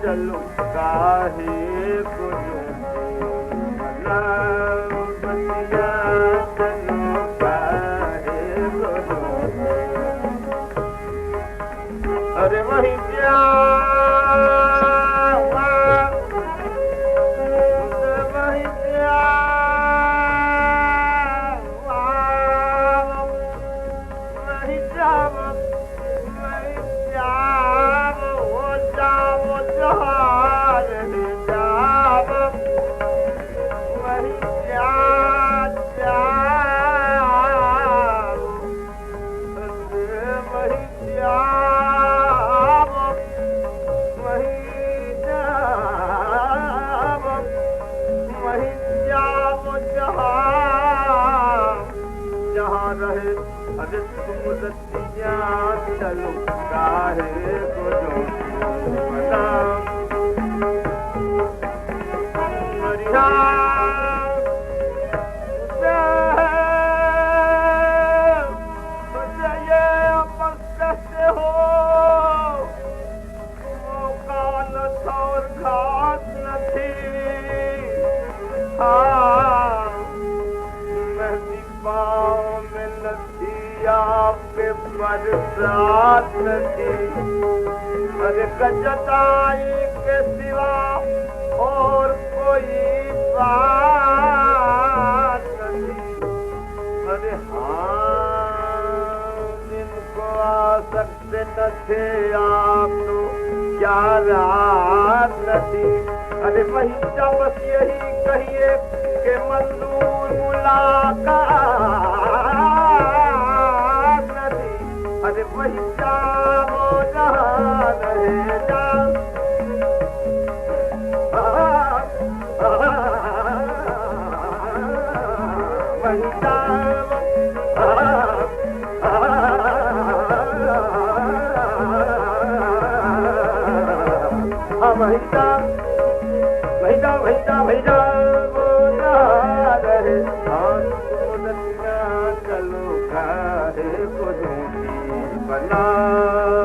चलो काहे गुरु अरे वही अरे तुम रतिया चलो काहे गुरु आपके बरसात थी अरे गजताई के सिवा और कोई बात नहीं अरे हाँ जिनको आ सकते न थे आप तो क्या रात न थी अरे वही बस यही कहिए कि मंजूर मुलाकात अरे वही जाओ जहाँ रहे जाओ वही जाओ वही जाओ वही जाओ वही जाओ वही जाओ जहाँ रहे चलो काहे को बना